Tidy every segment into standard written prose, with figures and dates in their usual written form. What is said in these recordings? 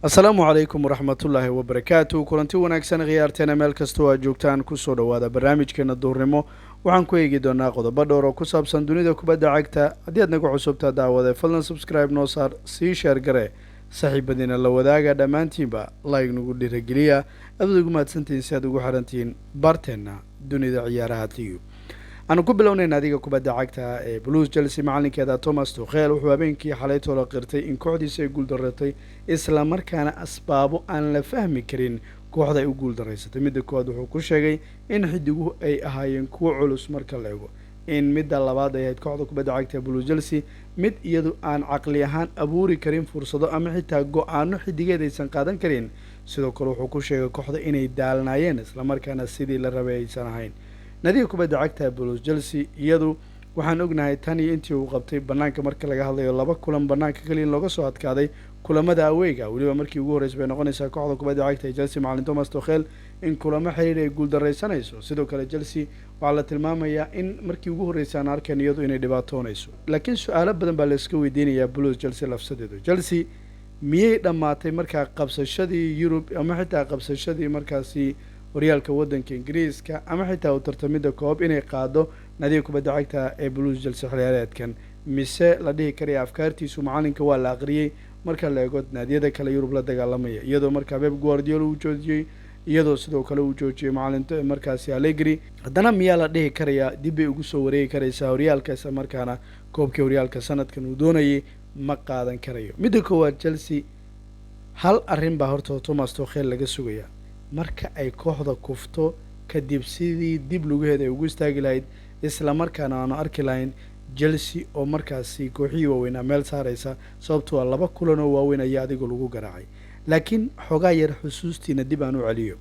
asalaamu calaykum waraxmatullaahi wabarakaatu kulanti wanaagsan khiyaarteena meel kastoo aad joogtaan kusoo dhowaada barnaamijkeena duurnimo waxaan ku eegi doonaa qodobo dhowr oo ku saabsan dunida kubadda cagta haddii aad naga cusubtaa daawade fadlan subscribe noo saar sii sheer gare saaxiibadiina la wadaaga dhammaantiinba like nagu dhiirageliya aad ugu mahadsantihiin si aad ugu xirantihiin barteenna dunida ciyaaraha tiyu aanu ku bilownayna adiga kubadda cagta ee blues chelsea macalinkeeda thomas tuchel wuxuu habeenkii xalay toola qirtay in kooxdiisa ay guuldaratay isla markaana asbaabo aan la fahmi karin kooxda ay u guuldaraysatay midda koowaad wuxuu ku sheegay in xidiguhu ay ahaayeen kuwo culus marka la ego in midda labaad ay ahayd kooxda kubadda cagta ee blues chelsea mid iyadu aan caqli ahaan abuuri karin fursado ama xitaa go-aano xidigeed aysan qaadan karin sidoo kale wuxuu ku sheegay kooxda inay daalnaayeen isla markaana sidii la rabay aysan ahayn nadiga kubadda cagta blues chelsea iyadu waxaan ognahay tan iyo intii uu qabtay banaanka marka laga hadlayo 2 kulan banaanka kaliya looga soo adkaaday kulamada aweyga weliba markii ugu horreysay bay noqonaysaa kooxda kubadda cagta ee Chelsea macallin Thomas Tuchel in kulamo xiriir ay guuldareysanayso sidoo kale Chelsea waxaa la tilmaamayaa in markii ugu horreysay aan arkeen iyadu inay dhibaatoonayso laakiin su'aalo badan baa la iska weydiinayaa blues Chelsea lafsadeedu Chelsea miyay dhamaatay markaa qabsashadii Europe ama xitaa qabsashadii markaasi horyaalka waddanka Ingiriiska ama xitaa u tartamida koob inay qaado nadiga kubadda cagta ee blues Chelsea xilliyeedkan mise la dhihi karayaa afkaartiisu macalinka waa la aqriyay marka la eego naadiyada kale Yurub la dagaalamaya iyadoo markaa Pep Guardiola uu joojiyay iyadoo sidoo kale uu joojiyay macalinta markaasi Allegri haddana miyaa la dhihi karayaa dib bay ugu soo wareegi karaysaa horyaalka isla markaana koobkii horyaalka sanadkan uu doonayay ma qaadan karayo midda koowaad Chelsea hal arrin baa horta Thomas Tuchel laga sugayaa marka ay kooxda kufto kadib sidii dib lugaheeda ay ugu istaagi lahayd isla markaana aanu arki lahayn Chelsea oo markaasi kooxii waaweyn meel saaraysa sababtoo ah 2 kulan oo waaweyn ayaa adiga lagu garaacay laakiin xogaa yar xusuustiina dib aan u celiyo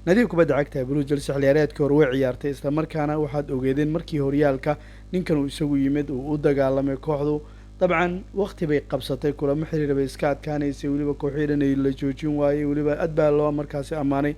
nadiga kubadda cagta blues Chelsea xilliyeedkii hore way ciyaartay isla markaana waxaad ogeedeen markii horyaalka ninkan uu isagu yimid uu u dagaalamay kooxdu طبعا وقت بي قبصتay kulamo xiriir bay iska adkaanaysay waliba kooxeedan ay la joojin waayay waliba aad baa loo markaasi amaanay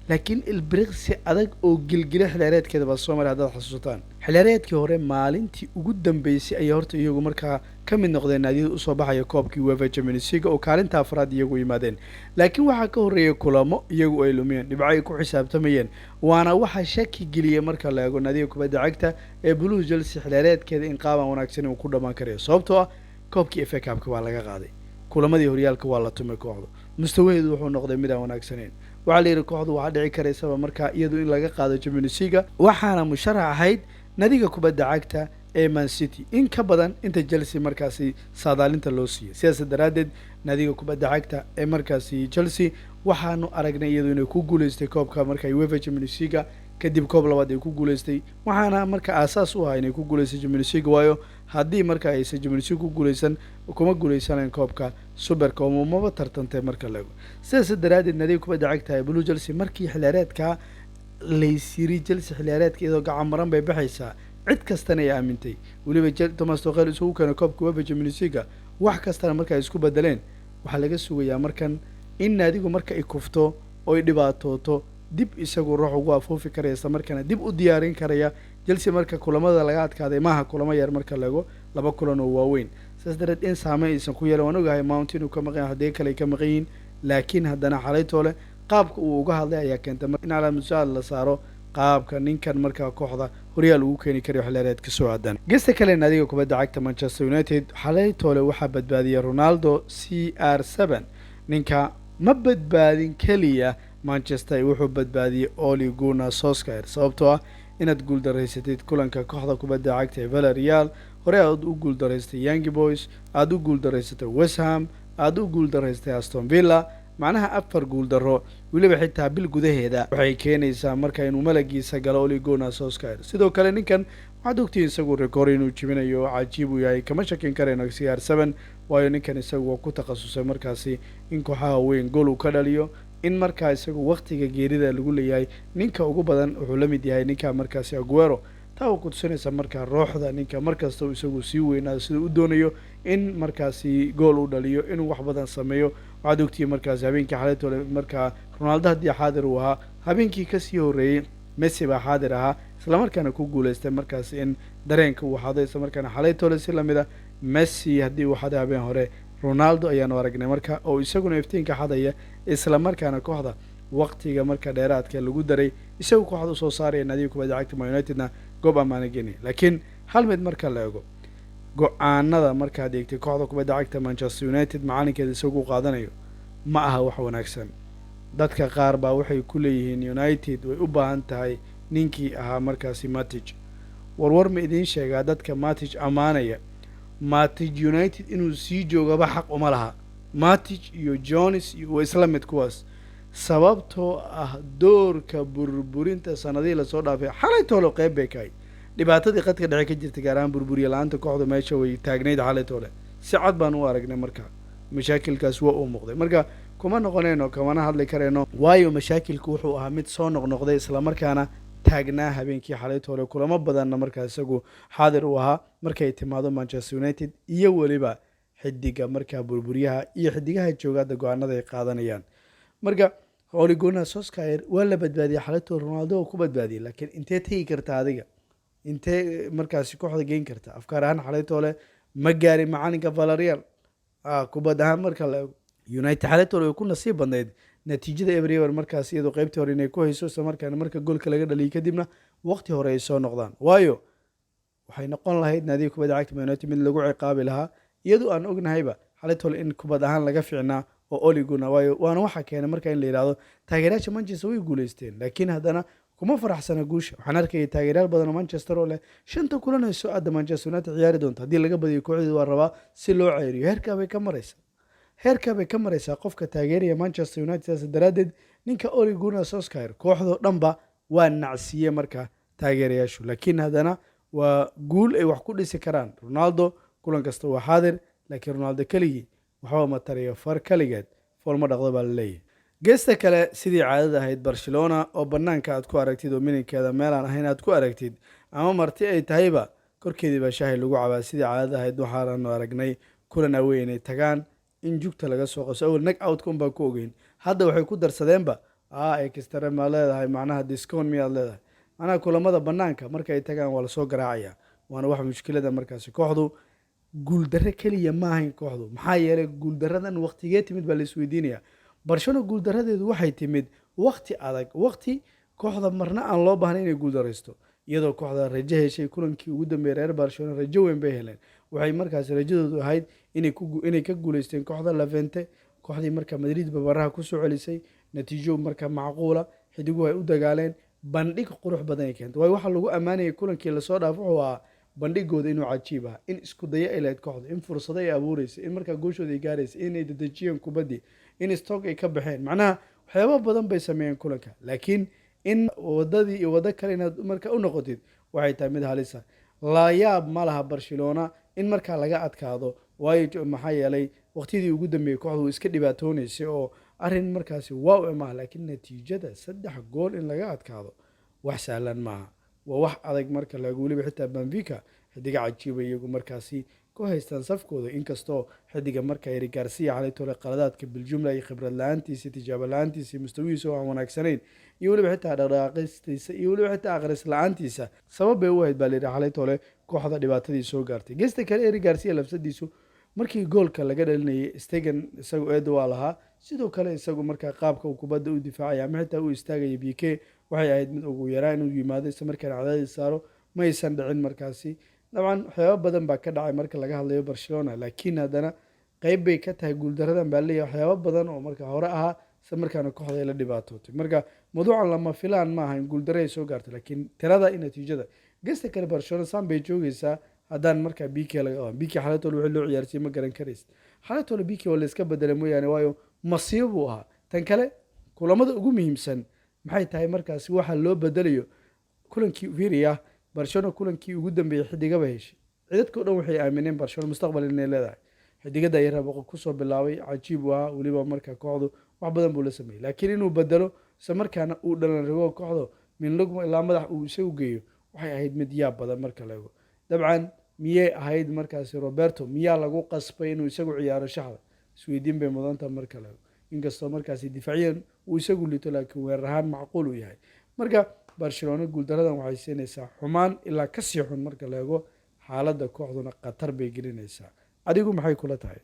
laakiin ilbriqsi adag oo gilgila xilaareedkeeda ba Soomaaliya hadda xasuusataan xilaareedkii hore maalintii ugu dambeysay ay horta iyagu markaa ka mid noqdeen naadiyada u soo baxaya koobkii UEFA Champions League oo kaalinta afraad iyagu yimaadeen laakiin waxa ka horeeyay kulamo iyagu ay lumiyeen dhibcay ku xisaabtamayeen waana waxa shaki geliyay marka la eego nadiga kubadda cagta ee blues Chelsea xilaareedkeeda in qaab wanaagsan uu ku dhamaan karayo sababtoo ah koobkii FA Cup waa laga qaaday kulamadii horyaalka waa la tumay kooxdu mustawadeedu wuxuu noqday mid aan wanaagsaneyn waxa la yiri kooxdu waxa dhici karaysa marka iyadu in laga qaado Champions League waxaana musharax ahayd nadiga kubadda cagta ee Man City in ka badan inta Chelsea markaasi saadaalinta loo siiyay sidaas daraadeed nadiga kubadda cagta ee markaasi Chelsea waxaanu aragnay iyadu inay ku guuleystay koobka marka UEFA Champions League kadib koob labaad ay ku guuleystay waxaana marka asaas u ah inay ku guuleysay Champions League waayo haddii marka ay Champions League ku guuleysan kuma guuleysaneen koobka Super Cup ma tartantay marka la eego sidaas daraadeed nadiga kubadda cagta ee blues Chelsea markii xilaareedka leysiri Chelsea xilaareedka iyadoo gacan maran bay baxaysaa cid kastana ay aamintay waliba Thomas Tuchel isugu keenay koobka UEFA Champions League wax kastana marka ay isku bedeleen waxa laga sugayaa markan in naadigu marka ay kufto oo ay dhibaatooto dib isagu ruux ugu afoofi karaya isla markaana dib u diyaarin karaya Chelsea marka kulamada laga adkaaday maaha kulamo yar marka lago 2 kulan oo waaweyn sidaas darteed in saameyn aysan ku yeelan ogahay Mountain uu ka maqan hadii kale ka maqan laakiin haddana xalay toole qaabka uu uga hadlay ayaa keentay in calaamad la saaro qaabka ninkan marka kooxda horyaal ugu keeni karayo xilaareedka soo aadan gesta kale nadiga kubadda cagta Manchester United xalay toole waxa badbaadiyay Ronaldo CR7 ninka ma badbaadin kaliya Manchester wuxuu badbaadiyay Ole Gunnar Solskjaer sababtoo ah inaad guuldareysatid kulanka kooxda kubadda cagta ee Villarreal hore aad u guuldareystay Young Boys aad u guuldareysatay West Ham aad u guuldareystay Aston Villa macnaha 4 guuldaro waliba xitaa bil gudaheeda waxay keenaysaa marka inuu malagiisa galo Ole Gunnar Solskjaer sidoo kale ninkan waxaad ogtiin isagu record inuu jibinayo cajiib uu yahay kama shakin kareen CR7 waayo ninkan isagu ku takhasusay markaasi in kooxaha weyn gool uu ka dhaliyo in markaa isagu waqtiga geerida lagu leeyahay ninka ugu badan wuxuu la mid yahay ninka markaasi Aguero taa ku tusinaysa markaa ruuxda ninka markasta uu isagu sii weynaado sida uu doonayo in markaasi gool uu dhaliyo inuu wax badan sameeyo waxaad ogtiin markaasi habeenkii xalaytooda markaa Ronaldo hadii xaadir uu ahaa habeenkii ka sii horeeyay Messi baa xaadir ahaa isla markaana ku guuleystay markaasi in dareenka uu xaday isla markaana xalaytooda si lamida Messi hadii uu xaday habeen hore Ronaldo ayaanu aragnay marka oo isaguna iftiinka xadaya isla markaana kooxda waqtiga marka dheeraadka lagu daray isagu kooxda usoo saaraya naadiga kubadda cagta Man Unitedna goob amaana geni laakiin hal mid marka la eego go-aanada markaad eegtay kooxda kubadda cagta Manchester United macalinkeeda isagu qaadanayo ma aha wax wanaagsan dadka qaar baa waxay ku leeyihiin United way u baahan tahay ninkii ahaa markaasi Matic warwar ma idiin sheegaa dadka Matic amaanaya Matic United inuu sii joogaba xaq uma laha Matic iyo Jones iyo isla mid kuwaas sababtoo ah doorka burburinta sanadihii lasoo dhaafay xalay toole qayb bay kahay dhibaatadii qadka dhexe ka jirta gaar ahaan burburiye la-aanta kooxda meesha way taagnayd xalay toole si cad baan u aragnay marka mashaakilkaas waa uu muuqday marka kuma noqonayno kamana hadli karayno waayo mashaakilku wuxuu ahaa mid soo noqnoqday isla markaana taagnaa habeenkii xalay toole kulamo badanna markaa isagu xaadir u ahaa markay timaado Manchester United iyo weliba xidiga markaa burburiyaha iyo xidigaha joogaada go-aanada ay qaadanayaan marka Ole Gunnar Solskjaer waa la badbaadiyay xalay toole Ronaldo oo ku badbaadiyay laakiin intee tagi karta adiga intee markaasi kooxda geyn karta afkaar ahaan xalay toole ma gaarin macalinka Villarreal kubad ahaan marka la eego United xalay toole way ku nasiib badnayd natiijada Everton markaas iyadoo qaybtii hore inay ku hayso isla markaana marka goolka laga dhaliyay kadibna waqti hore ay soo noqdaan waayo waxay noqon lahayd naadiga kubadda cagta Man United mid lagu ciqaabi lahaa iyadoo aan ognahayba xalay toole in kubad ahaan laga fiicnaa oo Ole Gunnar waayo waana waxa keenay marka in la yiraahdo taageerayaasha Manchester way guuleysteen laakiin haddana kuma faraxsana guusha waxaan arkay taageerayaal badan oo Manchester oo leh shanta kulan ay soo aada Manchester United ciyaari doonto haddii laga badiyo kooxdeedu waa rabaa si loo ceeriyo heerka bay ka maraysaa qofka taageeraya Manchester United daraadeed ninka Ole Gunnar Solskjaer kooxdo dhanba waa nacsiye marka taageerayaashu laakiin haddana waa guul ay wax ku dhisi karaan Ronaldo kulan kasta waa xaadir laakiin Ronaldo keligii waxba ma tarayo far kaligeed foolma dhaqdo baa la leeyahay geesta kale sidii caadada ahayd Barcelona oo banaanka aad ku aragtid oo mininkeeda meel aan ahayn aad ku aragtid ama marti ay tahayba korkeedii baa shaahi lagu cabaa sidii caadada ahayd waxaanu aragnay kulan away inay tagaan in jugta laga soo qaso awal nag out kun baa ku ogeyn hadda waxay ku darsadeenba extra ma leedahay macnaha discount miyaad leedahay macnaha kulamada banaanka marka ay tagaan waa lasoo garaacaya waana wax mushkilada markaasi kooxdu guuldarre keliya ma ahayn kooxdu maxaa yeelay guuldaradan waqtigee timid baa la isweydiinaya Barcelona guuldaradeedu waxay timid waqti adag waqti kooxda marna aan loo baahnayn inay guuldareysto iyadoo kooxda rajo heshay kulankii ugu dambeeyay reer Barcelona rajo weyn bay heleen waxay markaas rajadoodu ahayd inay ka guuleysteen kooxda Levante kooxdii marka Madrid babaraha ku soo celisay natiijo marka macquula xidigu ay u dagaaleen bandhig qurux badan ay keentay waxa lagu amaanayay kulankii la soo dhaafo waa bandhigooda inuu cajiib ah in isku daya ay leed kooxda in fursado ay abuureysay in marka gooshooda ay gaaraysay inay dadajiyeen kubadii in stock ay ka baxeen macnaha waxyaabo badan bay sameeyeen kulanka laakiin in wadadii iyo wada kale inaad marka u noqotid waxay tahay mid halisa la yaab ma laha Barcelona in marka laga adkaado waayo maxaa yeelay waqtidii ugu dambeeyay kooxdu iska dhibaatoonaysay oo arin markaasi waaw ma laakiin natiijada 3 gool in laga adkaado wax sahlan maaha waa wax adag marka lagu waliba xitaa Benfica xidiga cajiib iyagu markaasi ku haystaan safkooda inkastoo xidiga marka Eric Garcia xalay toole qaladaadka biljumla iyo khibrad la'aantiisa tijaabo la'aantiisa mustawigiisa oo aan wanaagsanayn iyo waliba xitaa dhaqdhaqaaqistiisa iyo waliba xitaa akhris la'aantiisa sabab bay u ahayd baa la xalay toole kooxda dhibaatadii soo gaartay geesta kale Eric Garcia lafsadiisu markii goolka laga dhalinayay Stegen isagu eedo waa lahaa sidoo kale isagu marka qaabka uu kubadda u difaacay ama xitaa uu istaagay BK waxay ahayd mid ugu yaraan inuu yimaado isla markaana cadaadis saaro ma aysan dhicin markaasi dabcan waxyaabo badan baa ka dhacay marka laga hadlayo Barcelona laakiin haddana qayb bay ka tahay guuldaradan baa leeyahay waxyaabo badan oo marka hore ahaa isla markaana kooxda la dhibaatootay marka mawduucan lama filaan ma ahayn guuldarro ay soo gaartay laakiin tirada iyo natiijada geesta kale Barcelona san bay joogaysaa haddaan marka BK laga qaban BK xalay toole wixii loo ciyaarsiiyay ma garan karaysid xalay toole BK waa la iska bedelay mooyaane waayo masiibo buu ahaa tan kale kulamada ugu muhiimsan maxay tahay markaasi waxa loo bedelayo kulankii Viria Barcelona kulankii ugu dambeeyay xidigaba heshay cidadka dhan waxay aamineen Barcelona mustaqbal inay leedahay xidigada ay rabo ku soo bilaabay cajiib waa waliba marka kooxdu wax badan buu la sameeyay laakiin inuu bedelo isla markaana uu dhalan rabo kooxdu min lugma ilaa madax uu isagu geeyo waxay ahayd mid yaab badan marka la eego dabcan miyay ahayd markaasi Roberto miyaa lagu qasbay inuu isagu ciyaaro shaxda isweydiin bay mudanta marka la eego inkastoo markaasi difaaciyan uu isagu lito laakiin weerar ahaan macquul u yahay marka Barcelona guuldaradan waxay siinaysaa xumaan ilaa ka sii xun marka la eego xaaladda kooxduna qatar bay gelinaysaa adigu maxay kula tahay